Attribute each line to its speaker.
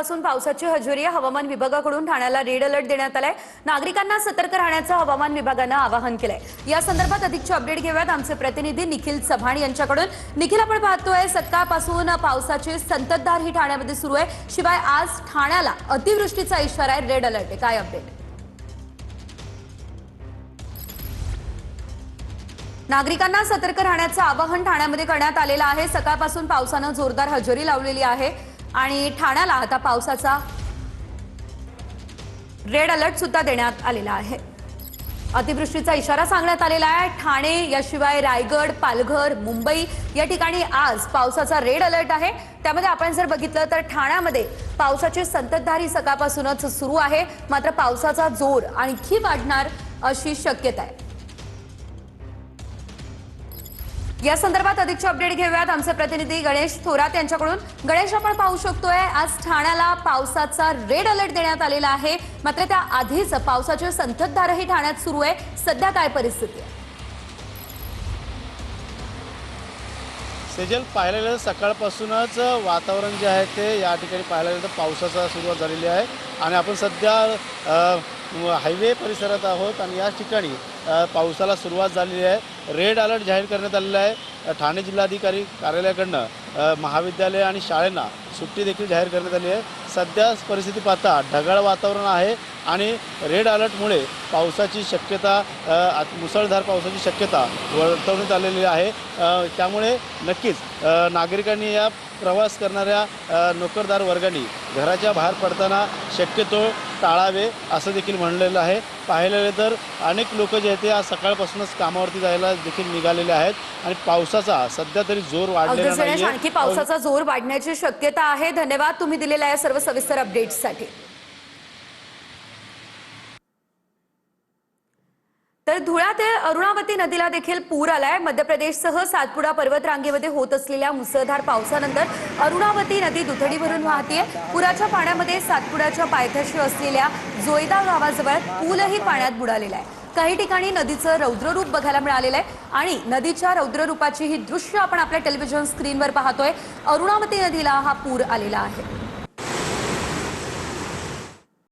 Speaker 1: पासून पावसाची हजेरी हवामान विभागाकडून ठाण्याला रेड अलर्ट देण्यात आलाय। नागरिकांना सतर्क राहण्याचं हवामान विभागानं आवाहन केलंय। या संदर्भात अधिकची अपडेट घेऊयात आमचे प्रतिनिधी निखिल चव्हाण यांच्याकडून। निखिल, आपण पाहतोय सकाळपासून पावसाची संततधार ही ठाण्यामध्ये सुरू आहे। शिवाय आज ठाण्याला अतिवृष्टीचा इशारा आहे, रेड अलर्ट आहे, काय अपडेट? नागरिकांना सतर्क राहण्याचं आवाहन ठाण्यामध्ये करण्यात आलेलं आहे। सकाळपासून पावसानं जोरदार हजेरी लावलेली आहे आणि ठाण्याला आता पावसाचा रेड अलर्ट सुद्धा देण्यात आलेला आहे। अतिवृष्टीचा इशारा सांगण्यात आलेला आहे। ठाणे याशिवाय रायगड, पालघर, मुंबई या ठिकाणी आज पावसाचा रेड अलर्ट आहे। त्यामध्ये आपण जर बघितलं तर ठाण्यामध्ये पावसाची संततधार ही सकाळपासूनच सुरू आहे, मात्र पावसाचा जोर आणखी वाढणार अशी शक्यता आहे। या संदर्भात अधिकची अपडेट घेऊयात आमचे प्रतिनिधी गणेश थोरात यांच्याकडून। गणेश, आपण पाहू शकतोय आज ठाण्याला पावसाचा रेड अलर्ट देण्यात आलेला आहे, मात्र त्या आधीच पावसाची संततधारही ठाण्यात सुरू आहे। सध्या काय परिस्थिती आहे?
Speaker 2: सेजल, पाहायला गेलं सकाळपासूनच वातावरण जे आहे ते या ठिकाणी पाहायला गेलं तर पावसाचा सुरुवात झालेली आहे आणि आपण सध्या हायवे परिसरात आहोत आणि या ठिकाणी पावसाला सुरुवात झालेली आहे। रेड अलर्ट जाहीर करण्यात आलेला आहे। ठाणे जिल्हाधिकारी कार्यालयाकडनं महाविद्यालय आणि शाळांना सुट्टी देखील जाहीर करण्यात आली आहे। सध्या परिस्थिती पाहता ढगाळ वातावरण आहे आणि रेड अलर्टमुळे पावसाची शक्यता, मुसळधार पावसाची शक्यता वर्तवण्यात आलेली आहे। त्यामुळे नक्कीच नागरिकांनी, या प्रवास करणाऱ्या नोकरदार वर्गांनी घराच्या बाहेर पडताना शक्यतो टाळावे असं देखील म्हणलेलं आहे। पाहायला गेलं तर अनेक लोक जे आहेत ते आज सकाळपासूनच कामावरती जायला देखील निघालेले आहेत आणि पावसाचा सध्या तरी जोर वाढलेला नाहीये।
Speaker 1: आणखी पावसाचा जोर वाढण्याची शक्यता आहे। धन्यवाद तुम्ही दिलेल्या या सर्व सविस्तर अपडेट्ससाठी। तर धुळ्यातील अरुणावती नदीला देखील पूर आलाय। मध्य प्रदेशसह सातपुडा पर्वतरांगेमध्ये होत असलेल्या मुसळधार पावसानंतर अरुणावती नदी दुथडी भरून वाहतीये। पुराच्या पाण्यामध्ये सातपुड्याच्या पायथ्याशी असलेल्या जोयदा गावाजवळ पूलही पाण्यात बुडालेला आहे। काही ठिकाणी नदीचं रौद्ररूप बघायला मिळालेलं आहे आणि नदीच्या रौद्ररूपाची ही दृश्य आपण आपल्या टेलिव्हिजन स्क्रीनवर पाहतोय। अरुणावती नदीला हा पूर आलेला आहे।